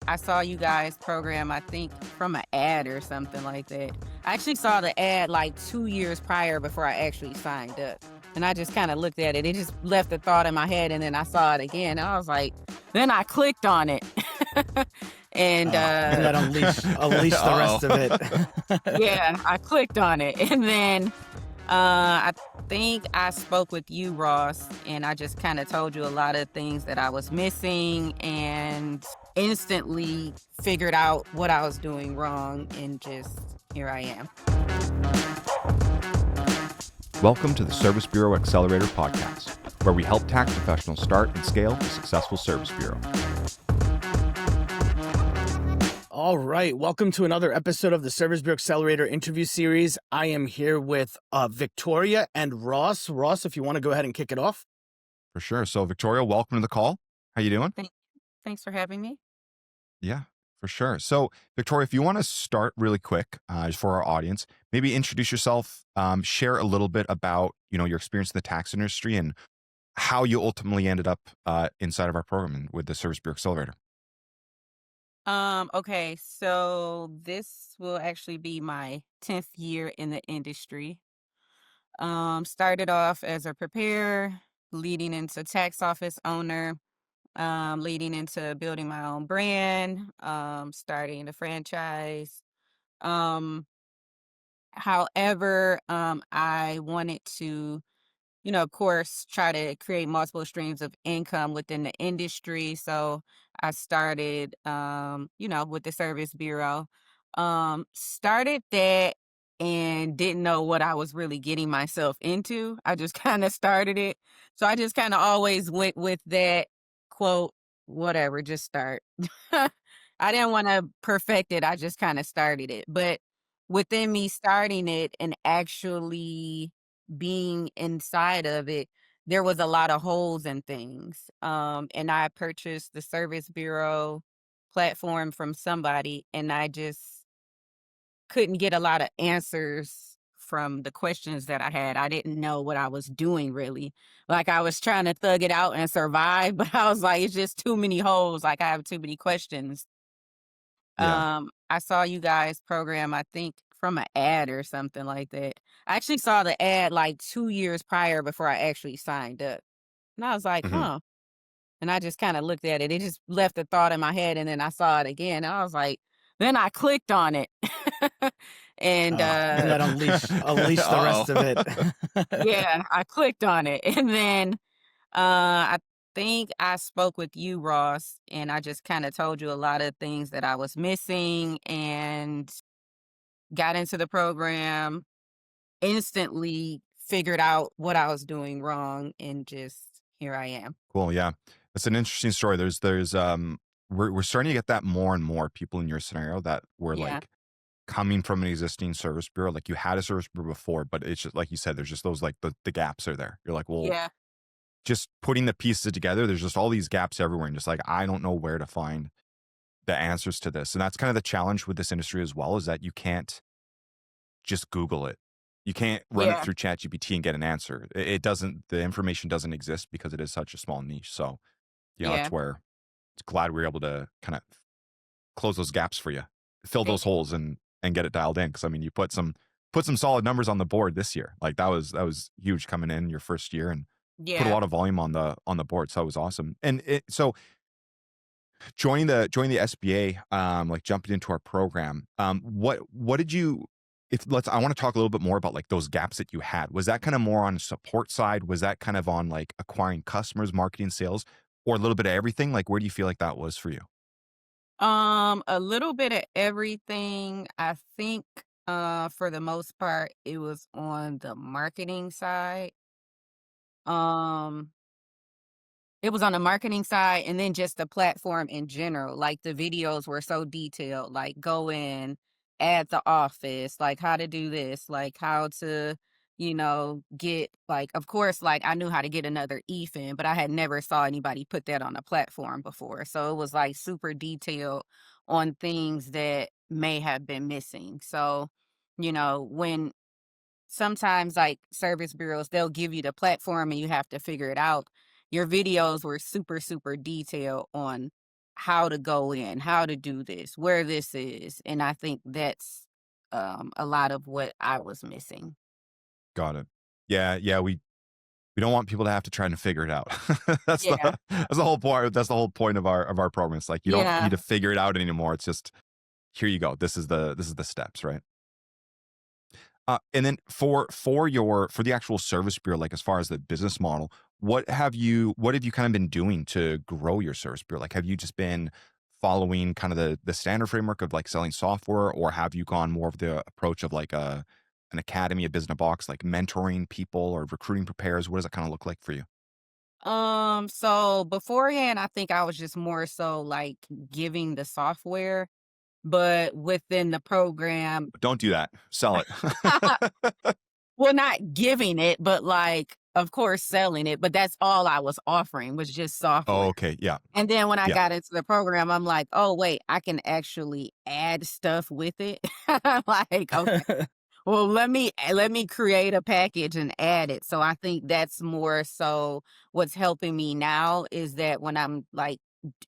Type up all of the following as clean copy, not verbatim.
I saw you guys program, I think, from an ad or something like that. I actually saw the ad like 2 years prior before I actually signed up. And I just kind of looked at it. It just left a thought in my head, and then I saw it again. And I was like, then I clicked on it. and And then unleash the rest of it. yeah, I clicked on it. And then I think I spoke with you, Ross, and I just kind of told you a lot of things that I was missing and instantly figured out what I was doing wrong. And just here I am. Welcome to the Service Bureau Accelerator podcast, where we help tax professionals start and scale a successful service bureau. All right. Welcome to another episode of the Service Bureau Accelerator interview series. I am here with Victoria and Ross. Ross, if you want to go ahead and kick it off. For sure. So Victoria, welcome to the call. How you doing? Thanks for having me. Yeah, for sure. So Victoria, if you want to start really quick just for our audience, maybe introduce yourself, share a little bit about, your experience in the tax industry and how you ultimately ended up inside of our program with the Service Bureau Accelerator. Okay, so this will actually be my 10th year in the industry. Started off as a preparer, leading into tax office owner, leading into building my own brand, starting a franchise. Um, However, I wanted to, of course, try to create multiple streams of income within the industry. So I started, with the Service Bureau. Started that and didn't know what I was really getting myself into. I just kind of started it. So I just kind of always went with that quote, whatever, just start. I didn't want to perfect it. I just kind of started it. But within me starting it and actually being inside of it, there was a lot of holes and things. And I purchased the Service Bureau platform from somebody, and I just couldn't get a lot of answers from the questions that I had. I didn't know what I was doing really. Like I was trying to thug it out and survive, but I was like, it's just too many holes. Like I have too many questions. Yeah. I saw you guys program, I think, from an ad or something like that. I actually saw the ad like 2 years prior before I actually signed up. And I was like, hmm huh. And I just kind of looked at it. It just left a thought in my head, and then I saw it again. And I was like, then I clicked on it. and And then unleash the rest of it. yeah, I clicked on it. And then I think I spoke with you, Ross, and I just kind of told you a lot of things that I was missing and got into the program, instantly figured out what I was doing wrong, and just here I am. Cool. Yeah. It's an interesting story. We're starting to get that more and more people in your scenario that were Yeah. like coming from an existing service bureau. Like you had a service bureau before, but it's just like you said, there's just those like the gaps are there. You're like, well, Yeah. just putting the pieces together, there's just all these gaps everywhere. And just like, I don't know where to find the answers to this. And that's kind of the challenge with this industry as well, is that you can't just Google it. You can't run it Yeah. through ChatGPT and get an answer. It doesn't, the information doesn't exist because it is such a small niche. So, Yeah. that's where it's glad we were able to kind of close those gaps for you, fill Eh, those holes and get it dialed in. Cause I mean, you put some solid numbers on the board this year. Like that was huge coming in your first year and put a Yeah. lot of volume on the board. So that was awesome. And so joining the SBA, like jumping into our program, what did you, I want to talk a little bit more about like those gaps that you had. Was that kind of more on the support side? Was that kind of on like acquiring customers, marketing, sales, or a little bit of everything? Like, where do you feel like that was for you? a little bit of everything. I think for the most part it was on the marketing side. Um It was on the marketing side, and then just the platform in general. Like the videos were so detailed, like go in, add the office, like how to do this, like how to, get like of course, like I knew how to get another EFIN, but I had never saw anybody put that on a platform before. So it was like super detailed on things that may have been missing. So, when sometimes like service bureaus, they'll give you the platform and you have to figure it out. Your videos were super, super detailed on how to go in, how to do this, where this is. And I think that's a lot of what I was missing. Got it. Yeah, yeah, we don't want people to have to try to figure it out. Yeah. That's the whole point. That's the whole point of our program. It's like you don't need Yeah. to figure it out anymore. It's just here you go. This is the steps, right? And then for the actual service bureau, like as far as the business model, what have you kind of been doing to grow your service bureau? Like, have you just been following kind of the standard framework of like selling software, or have you gone more of the approach of like an academy, a business box, like mentoring people or recruiting preparers? What does that kind of look like for you? So beforehand, I think I was just more so like giving the software, but within the program, Don't do that. Sell it. well, not giving it, but like, of course, selling it. But that's all I was offering was just Oh, software. okay. Yeah. And then when I Yeah. got into the program, I'm like, oh, wait, I can actually add stuff with it. Like, okay, well, let me create a package and add it. So I think that's more so what's helping me now is that when I'm like,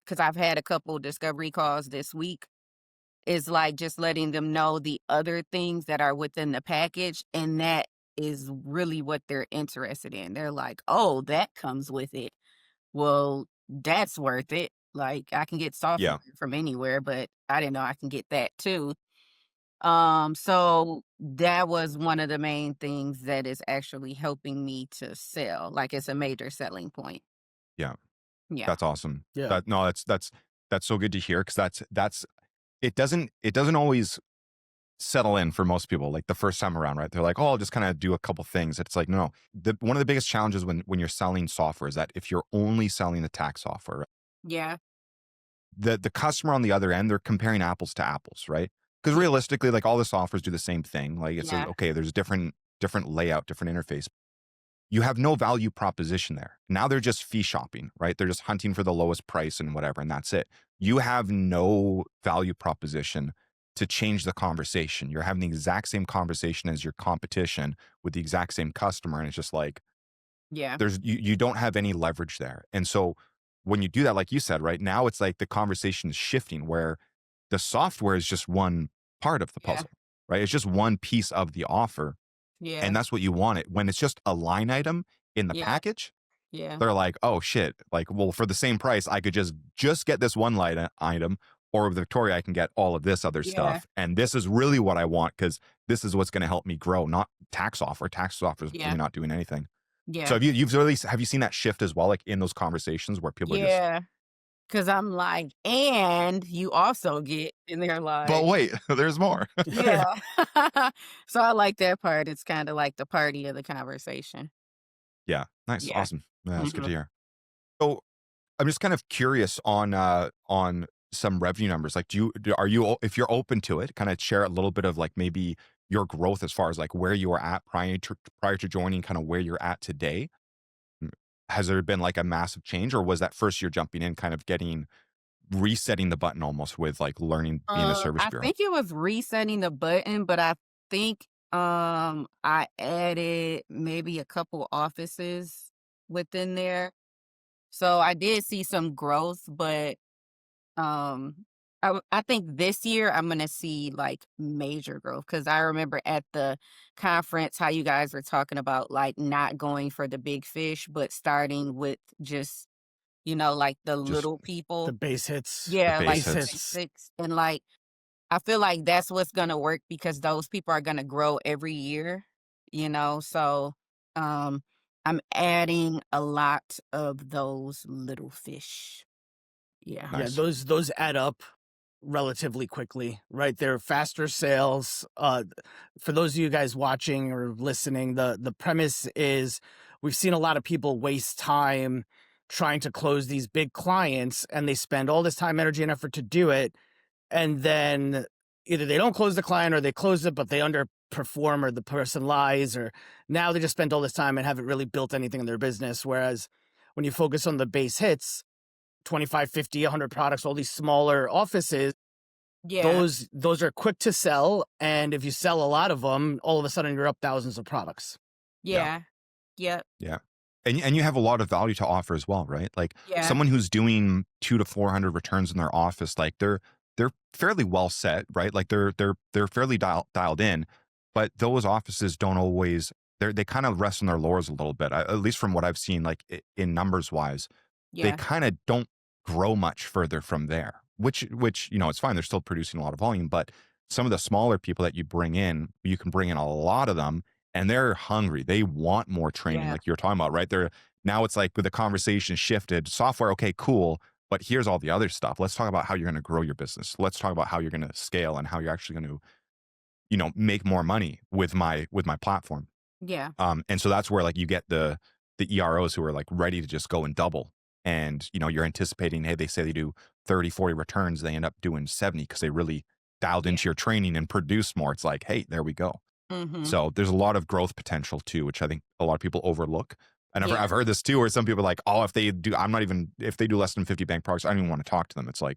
because I've had a couple discovery calls this week, is like just letting them know the other things that are within the package, and that is really what they're interested in. They're like, "Oh, that comes with it. Well, that's worth it." Like, I can get software Yeah. from anywhere, but I didn't know I can get that too. So that was one of the main things that is actually helping me to sell. Like, it's a major selling point. Yeah. Yeah. That's awesome. Yeah. That no, that's so good to hear because that's it doesn't always settle in for most people like the first time around, right? They're like, oh, I'll just kind of do a couple things. It's like, no. One of the biggest challenges when you're selling software is that if you're only selling the tax software, Yeah. the customer on the other end, they're comparing apples to apples, right? Because Yeah. realistically, like all the softwares do the same thing. Like it's Yeah. okay, there's different layout, different interface. You have no value proposition there. Now they're just fee shopping, right? They're just hunting for the lowest price and whatever, and that's it. You have no value proposition to change the conversation. You're having the exact same conversation as your competition with the exact same customer. And it's just like Yeah. you don't have any leverage there. And so when you do that, like you said, right now it's like the conversation is shifting where the software is just one part of the Yeah. puzzle, right? It's just one piece of the offer. Yeah. And that's what you want it. When it's just a line item in the Yeah. package, Yeah. they're like, "Oh shit, like well for the same price I could just get this one light item or with Victoria I can get all of this other Yeah. stuff. And this is really what I want cuz this is what's going to help me grow, not tax offer. Tax offer is really Yeah. not doing anything." So Yeah. you've really have you seen that shift as well like in those conversations where people are just, Yeah. 'Cause I'm like, "And you also get," and they're "But like, wait, there's more." yeah. So I like that part. It's kinda like the party of the conversation. Yeah, nice, Yeah. awesome. Yeah, that's good to Mhm. hear. So I'm just kind of curious on some revenue numbers. Like, are you if you're open to it, kind of share a little bit of like maybe your growth as far as like where you were at prior to joining, kind of where you're at today. Mm, Has there been like a massive change, or was that first year jumping in kind of getting resetting the button almost with like learning being a service I bureau? think it was resetting the button, but I think, I added maybe a couple offices within there. So I did see some growth, but I think this year I'm gonna see like major growth because I remember at the conference how you guys were talking about like not going for the big fish, but starting with just like the Just little The people. base hits. the Yeah, like base Base the hits. hits. basics, and like I feel like that's what's gonna work because those people are gonna grow every year. So um, I'm adding a lot of those little fish. Yeah. Yeah, Nice. those add up relatively quickly, right? They're faster sales. For those of you guys watching or listening, the premise is we've seen a lot of people waste time trying to close these big clients, and they spend all this time, energy, and effort to do it, and then either they don't close the client or they close it, but they underperform or the person lies, or now they just spent all this time and haven't really built anything in their business. Whereas when you focus on the base hits, 25, 50, 100 products, all these smaller offices, Yeah. those are quick to sell. And if you sell a lot of them, all of a sudden you're up thousands of products. Yeah. Yeah. Yep. Yeah. And you have a lot of value to offer as well, right? Like Yeah, someone who's doing 2 to 400 returns in their office, like they're fairly well set, right? Like they're fairly dialed in, but those offices don't always they kind of rest on their laurels a little bit. At least from what I've seen, like in numbers wise, they yeah, kind of don't grow much further from there. Which it's fine. They're still producing a lot of volume, but some of the smaller people that you bring in, you can bring in a lot of them and they're hungry. They want more training, yeah, like you're talking about, right? They're now it's like with the conversation shifted. Software, okay, cool, but here's all the other stuff. Let's talk about how you're going to grow your business. Let's talk about how you're going to scale and how you're actually going to, make more money with my platform. yeah, And so that's where like you get the EROs who are like ready to just go and double. And you're anticipating, hey, they say they do 30, 40 returns, they end up doing 70 because they really dialed yeah. into your training and produced more. It's like, hey, there we go. Mhm. So there's a lot of growth potential too, which I think a lot of people overlook. And Yeah, I've heard this too, where some people are like, oh, if they do less than 50 bank products, I don't even want to talk to them. It's like,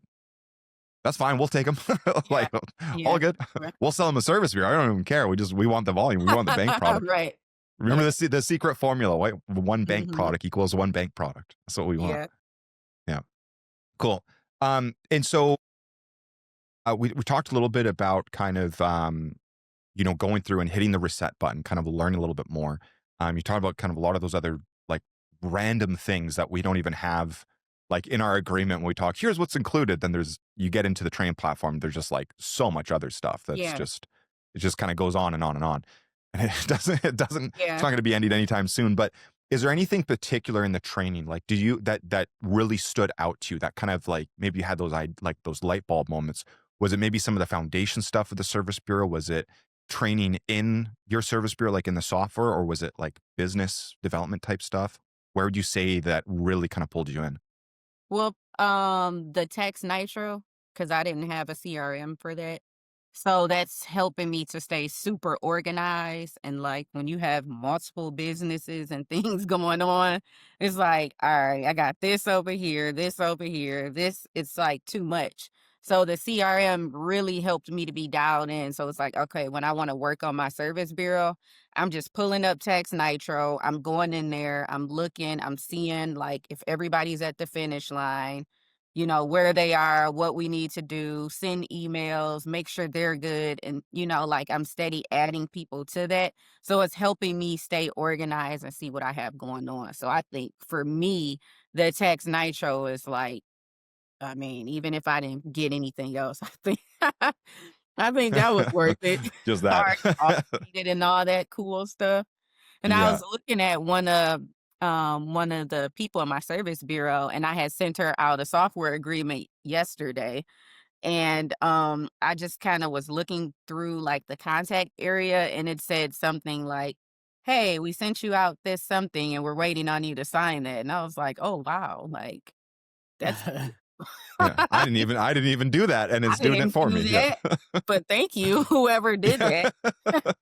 that's fine. We'll take them. yeah, Like, yeah. all good. Right. We'll sell them a service bureau. I don't even care. We want the volume. We want the bank product. Right. Remember Yeah. the secret formula, right? One bank Mhm. product equals one bank product. That's what we want. Yeah. Yeah. Cool. And so we talked a little bit about kind of going through and hitting the reset button, kind of learning a little bit more. You talked about kind of a lot of those other like random things that we don't even have like in our agreement when we talk, here's what's included. Then you get into the training platform, there's just like so much other stuff Yeah. it just kind of goes on and on and on. And it's Yeah. not going to be ended anytime soon. But is there anything particular in the training, like, do you, that really stood out to you that kind of like, maybe you had like those light bulb moments? Was it maybe some of the foundation stuff of the service bureau? Was it training in your service bureau, like in the software, or was it like business development type stuff? Where would you say that really kind of pulled you in? Well, the Tax Nitro, because I didn't have a CRM for that. So that's helping me to stay super organized. And like when you have multiple businesses and things going on, it's like, all right, I got this over here, this, it's like too much. So the CRM really helped me to be dialed in. So it's like, okay, when I want to work on my service bureau, I'm just pulling up Tax Nitro. I'm going in there. I'm looking. I'm seeing like if everybody's at the finish line, where they are, what we need to do, send emails, make sure they're good. And, like I'm steady adding people to that. So it's helping me stay organized and see what I have going on. So I think for me, the Tax Nitro is like, I mean, even if I didn't get anything else, I think I think that was worth it. Just that. Already automated and all that cool stuff. And I Yeah. was looking at one of the people in my service bureau, and I had sent her out a software agreement yesterday. And I just kind of was looking through like the contact area, and it said something like, "Hey, we sent you out this something, and we're waiting on you to sign that." And I was like, "Oh wow, like that's cool." Yeah. I didn't even do that. And I it's doing it didn't for do me. Yeah. that, but thank you, whoever did that.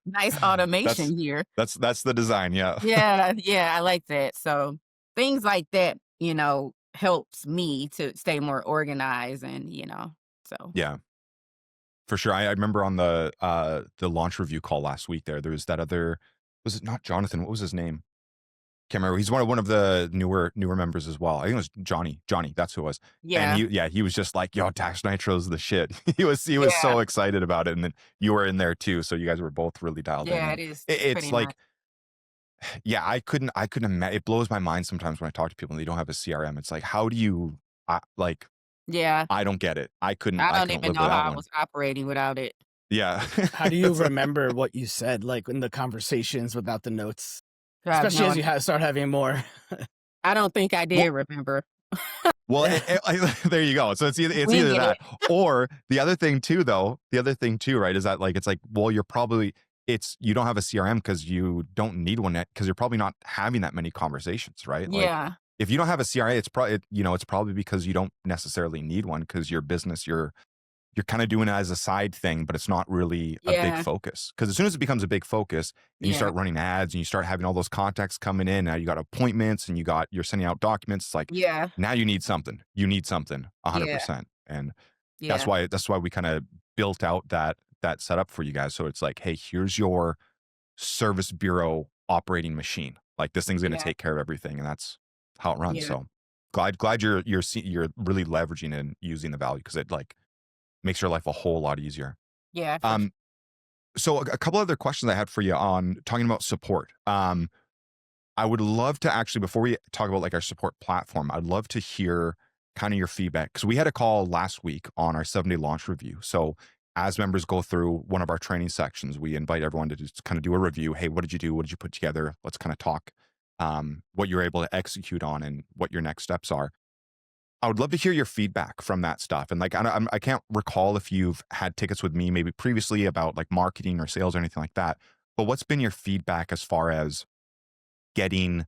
Nice that's automation here. that's the design. Yeah. Yeah, yeah, I like that. So things like that, helps me to stay more organized and, so Yeah. For sure. I remember on the launch review call last week there was that other, was it not Jonathan? What was his name? Can't remember. He's one of the newer members as well. I think it was Johnny. Johnny, that's who it was. And yeah, he was just like, yo, Tax Nitro's the shit. He was yeah, so excited about it. And then you were in there too. So you guys were both really dialed in. yeah, it And is it's pretty nice. like, yeah, I couldn't imagine. It blows my mind sometimes when I talk to people and they don't have a CRM. It's like, how do you, like, Yeah, I don't get it. I couldn't I I don't couldn't even live know how without I one. was operating without it. Yeah. How do you It's like, remember what you said, like in the conversations without the notes? I have Especially no as you idea. start having more. I don't think I well, did remember. well, there you go. So it's either Winging it. that or the other thing too, right? Is that like it's like, well, you don't have a CRM because you don't need one because you're probably not having that many conversations, right? Like Yeah, if you don't have a CRM, it's probably because you don't necessarily need one because your business you're kind of doing it as a side thing, but it's not really a big yeah, focus. Because as soon as it becomes a big focus and you yeah, start running ads and you start having all those contacts coming in, now you got appointments and you're sending out documents. It's like yeah, now you need something. You need something yeah, 100%. And that's yeah, why we kind of built out that setup for you guys. So it's like, hey, here's your service bureau operating machine. Like this thing's going to Yeah. take care of everything, and that's how it runs. Yeah. So glad you're really leveraging and using the value because it like makes your life a whole lot easier. Yeah, for Um, so a couple other questions I had for you on talking about support. I would love to actually, before we talk about like our support platform, I'd love to hear kind of your feedback because we had a call last week on our 7-day launch review. So as members go through one of our training sections, we invite everyone to just kind of do a review. Hey, what did you do? What did you put together? Let's kind of talk what you're able to execute on and what your next steps are. I would love to hear your feedback from that stuff. And like, I can't recall if you've had tickets with me maybe previously about like marketing or sales or anything like that. But what's been your feedback as far as getting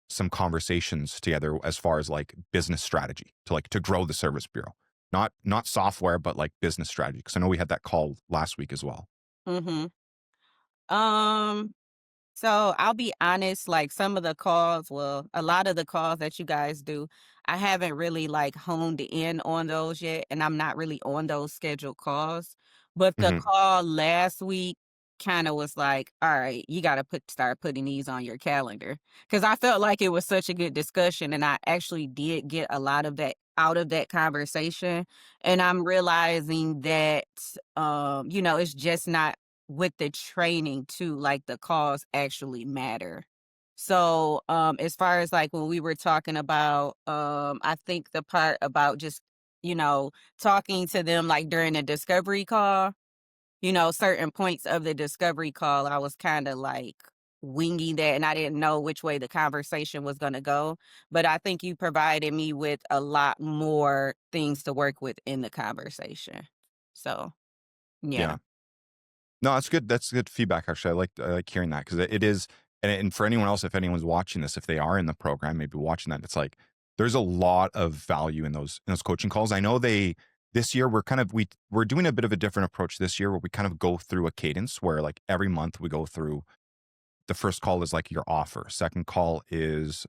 some conversations together as far as like business strategy to like to grow the service bureau, not software, but like business strategy? Because I know we had that call last week as well. Mhm. Um, so I'll be honest, like some of the calls, well, a lot of the calls that you guys do, I haven't really like honed in on those yet, and I'm not really on those scheduled calls. But the Hmm. call last week kind of was like, all right, you got to start putting these on your calendar because I felt like it was such a good discussion, and I actually did get a lot of that out of that conversation, and I'm realizing that, it's just not with the training too, like the calls actually matter. So, as far as like when we were talking about, I think the part about just, you know, talking to them like during the discovery call, certain points of the discovery call, I was kind of like winging that and I didn't know which way the conversation was going to go. But I think you provided me with a lot more things to work with in the conversation. So, yeah. Yeah. No, that's good. That's good feedback. Actually, I like hearing that because it is, and for anyone else, if anyone's watching this, if they are in the program, maybe watching that, it's like there's a lot of value in those coaching calls. I know this year we're doing a bit of a different approach this year where we kind of go through a cadence where like every month we go through. The first call is like your offer. Second call is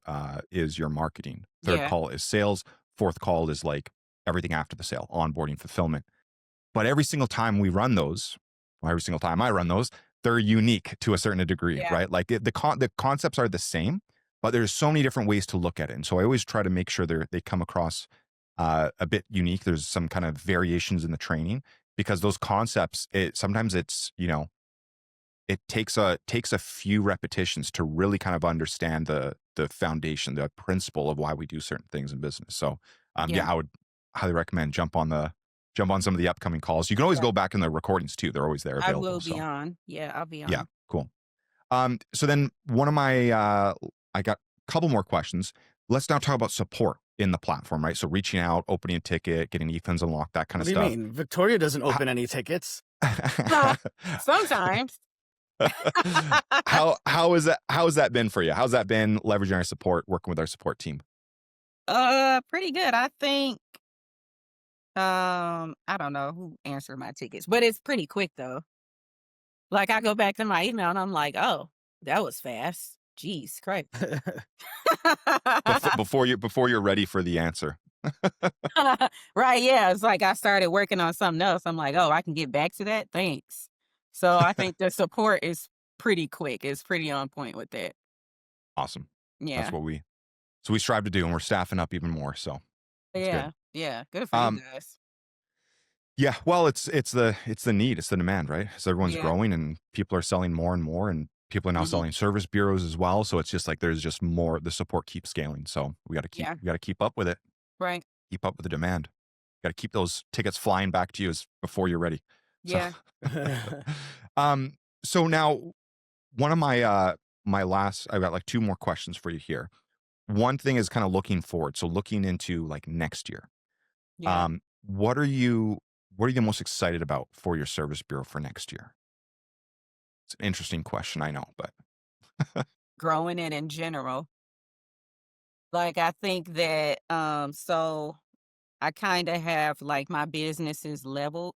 your marketing. Third Yeah. call is sales. Fourth call is like everything after the sale, onboarding, fulfillment. But every single time we run those, or every single time I run those, they're unique to a certain degree, Yeah. right? Like the concepts are the same, but there's so many different ways to look at it. And so I always try to make sure they come across a bit unique. There's some kind of variations in the training because those concepts, sometimes it takes a few repetitions to really kind of understand the foundation, the principle of why we do certain things in business. So Yeah. yeah, I would highly recommend jump on some of the upcoming calls. You can always Yeah. go back in the recordings too. They're always there I available. will be So on. Yeah, I'll be yeah, on. cool. So then one of my I got a couple more questions. Let's now talk about support in the platform, right? So reaching out, opening a ticket, getting e-funds unlocked, that kind What of do you stuff. mean? Victoria doesn't open any tickets. Sometimes. How has that been for you? How's that been leveraging our support, working with our support team? Pretty good. I think, I don't know who answered my tickets, but it's pretty quick though. Like I go back to my email and I'm like, oh, that was fast. Jeez, Christ. Before you're ready for the answer. Right, yeah. It's like I started working on something else. I'm like, oh, I can get back to that. Thanks. So I think the support is pretty quick. It's pretty on point with that. Awesome. That's Yeah. what we strive to do, and we're staffing up even more. So that's good. Yeah. Yeah. Good for you Um, guys. yeah. Well, it's the need, it's the demand, right? So everyone's Yeah. growing, and people are selling more and more, and people are now Hmm. selling service bureaus as well. So it's just like there's just more. The support keeps scaling. So we got to keep Yeah. we got to keep up with it. Right. Keep up with the demand. Got to keep those tickets flying back to you before you're ready. So, Yeah. um, so now one of my last, I've got like two more questions for you here. One thing is kind of looking forward. So looking into like next year, Yeah. what are you most excited about for your service bureau for next year? It's an interesting question, I know, but Growing it in general. Like I think that so I kind of have like my businesses leveled,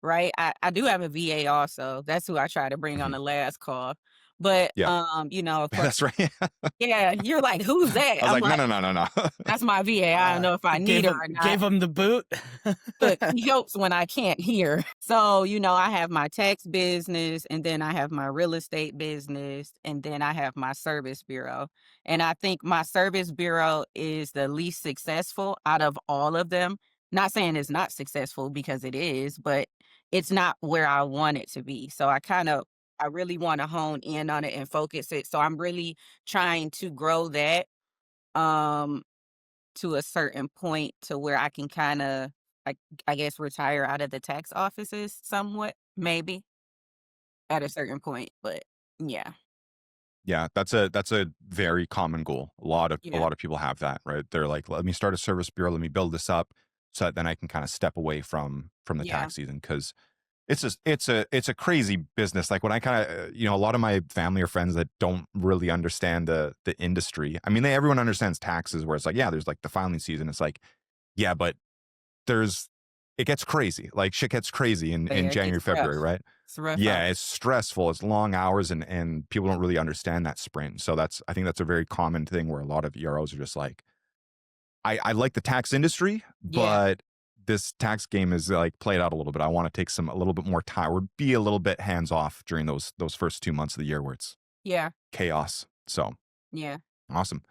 right? I do have a VA also. That's who I try to bring on mhm, the last call. But, Yeah. of course, That's right. yeah, you're like, "Who's that?" I was I'm like, no, like, no, no, no, no. "That's my VA. I don't know if I need Gave her him or not." gave him the boot. Look, he helps when I can't hear. So, I have my tax business, and then I have my real estate business, and then I have my service bureau. And I think my service bureau is the least successful out of all of them. Not saying it's not successful because it is, but it's not where I want it to be. So I really want to hone in on it and focus it. So I'm really trying to grow that. Um to a certain point to where I can kinda, I I guess, retire out of the tax offices somewhat, maybe, at a certain point, but yeah. Yeah, that's a very common goal. A Yeah. lot of people have that, right? They're like, let me start a service bureau, let me build this up so that then I can kind of step away from the Yeah. tax season because it's a crazy business. Like when I kind of a lot of my family or friends that don't really understand the industry. I mean, everyone understands taxes where it's like, yeah, there's like the filing season. It's like, yeah, but there's it gets crazy. Like shit gets crazy in Yeah, it January, gets February, rough. right? It's rough out. Yeah, it's stressful. It's long hours and people don't really understand that sprint. So I think that's a very common thing where a lot of EROs are just like, I like the tax industry, Yeah. but this tax game is like played out a little bit. I want to take a little bit more time or be a little bit hands off during those first 2 months of the year where it's Yeah. chaos. So Yeah. awesome.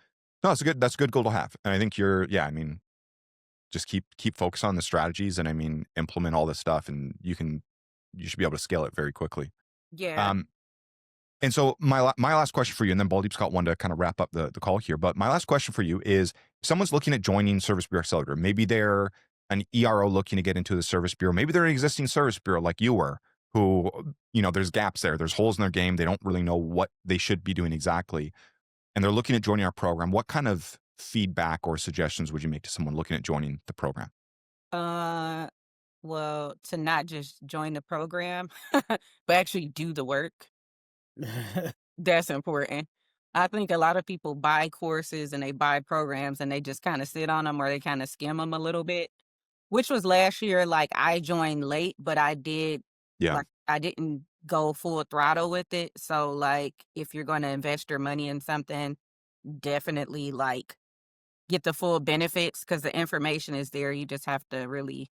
No, that's a good goal to have. And I think I mean, just keep focus on the strategies and I mean implement all this stuff and you should be able to scale it very quickly. Yeah. Um and so my last question for you, and then Baldeep's got one to kind of wrap up the call here. But my last question for you is: if someone's looking at joining Service Bureau Accelerator, maybe they're an ERO looking to get into the service bureau, maybe they're an existing service bureau like you were, who there's gaps there, there's holes in their game, they don't really know what they should be doing exactly, and they're looking at joining our program. What kind of feedback or suggestions would you make to someone looking at joining the program? Uh, well, to not just join the program, but actually do the work. That's important. I think a lot of people buy courses and they buy programs and they just kinda sit on them or they kinda skim them a little bit, which was last year. Like, I joined late, but Yeah, I didn't go full throttle with it. So, like, if you're gonna invest your money in something, definitely, like, get the full benefits because the information is there. You just have to really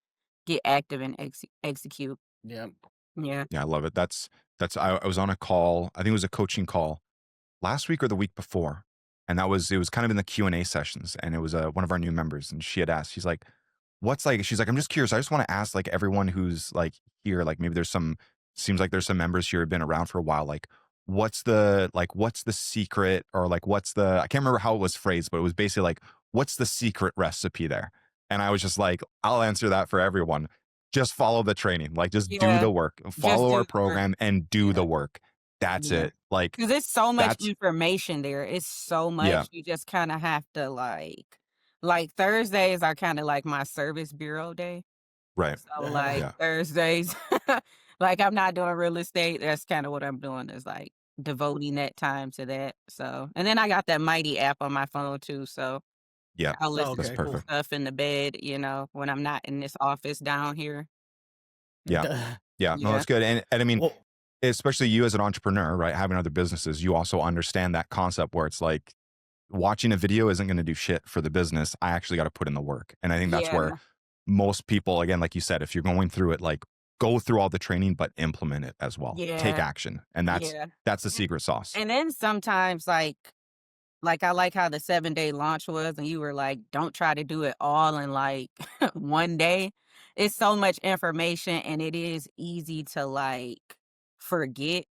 get active and execute. Yep. Yeah. yeah, I love it. I was on a call. I think it was a coaching call last week or the week before, and it was kind of in the Q&A sessions, and it was one of our new members, and she had asked, she's like, she's like, I'm just curious, I just want to ask like everyone who's like here, like maybe seems like there's some members here who've been around for a while, like what's the secret, or like I can't remember how it was phrased, but it was basically like, what's the secret recipe there? And I was just like, I'll answer that for everyone. Just follow the training, like just do Yeah. the work, Just follow do our the work. program and do the Yeah. work. That's Yeah. it. Like 'Cause it's so much that's information there. It's so yeah, much. You just kinda have to, Thursdays are kinda like my service bureau day. right. So, like, Yeah. Thursdays, like, I'm not doing real estate. That's kinda what I'm doing is, like, devoting that time to that. So and then I got that Mighty app on my phone too, so Yeah. I'll Oh, listen That's okay, to cool. perfect. stuff in the bed, when I'm not in this office down here. Yeah. Yeah. No, Yeah. that's good. And I mean, Well, especially you as an entrepreneur, right? Having other businesses, you also understand that concept where it's like watching a video isn't going to do shit for the business. I actually got to put in the work. And I think that's where Yeah. most people, again, like you said, if you're going through it, like go through all the training, but implement it as well. Take Yeah. action. And Yeah. that's the secret sauce. And then sometimes, I like how the 7-day launch was, and you were like, "Don't try to do it all in, like, one day." It's so much information, and it is easy to, forget.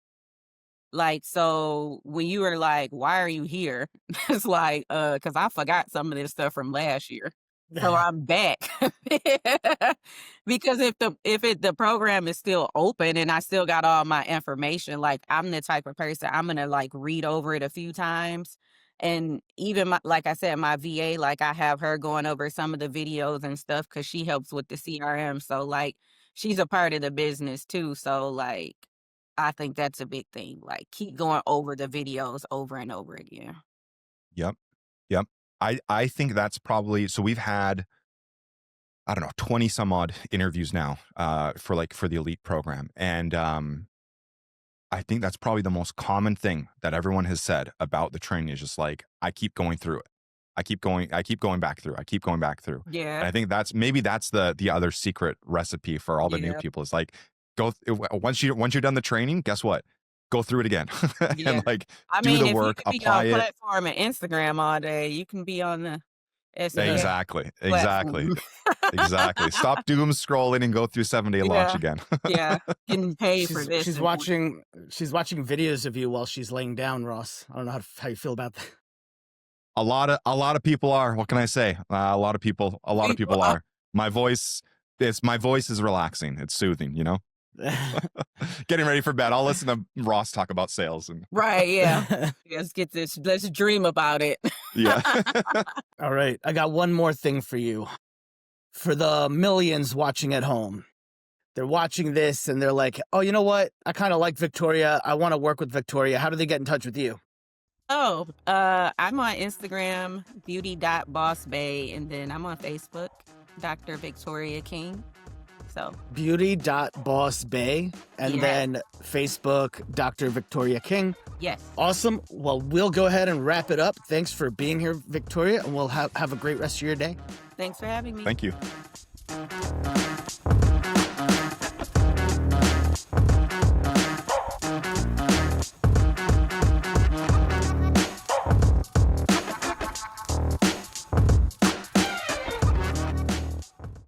Like, so when you were like, "Why are you here?" It's like, "'Cause I forgot some of this stuff from last year, so I'm back." Because the program is still open and I still got all my information, like, I'm the type of person, I'm gonna, like, read over it a few times, and even like I said, my VA, like, I have her going over some of the videos and stuff because she helps with the CRM, so, like, she's a part of the business too, so, like, I think that's a big thing, like, keep going over the videos over and over again. Yep. Yep. I think that's probably, so we've had, I don't know, 20 some odd interviews now, for the elite program. And, I think that's probably the most common thing that everyone has said about the training is just like, I keep going through it. I keep going back through. I keep going back through. Yeah. And I think that's the other secret recipe for all the new Yeah. people is like, once you're done the training, guess what? Go through it again Yeah. and like I do mean, the if you work, could be on apply it. platform and Instagram all day, you can be on the SBA Exactly. platform. Exactly. Stop doom scrolling and go through 7-day launch Yeah. again. Yeah. Getting paid for this She's and watching videos of you while she's laying down, Ross. I don't know how you feel about that. A lot of people are. What can I say? A lot of people people are are. My voice is relaxing. It's soothing. You know. Getting ready for bed. I'll listen to Ross talk about sales and right. Yeah. Let's dream about it. yeah. All right, I got one more thing for you. For the millions watching at home, they're watching this and they're like, "Oh, you know what? I kind of like Victoria. I want to work with Victoria. How do they get in touch with you?" Oh, I'm on Instagram, beauty.bossbay, and then I'm on Facebook, Dr. Victoria King. So Beauty.bossbay, and yeah. then Facebook, Dr. Victoria King. Yes. Awesome. Well, we'll go ahead and wrap it up. Thanks for being here, Victoria, and we'll have a great rest of your day. Thanks for having me. Thank you.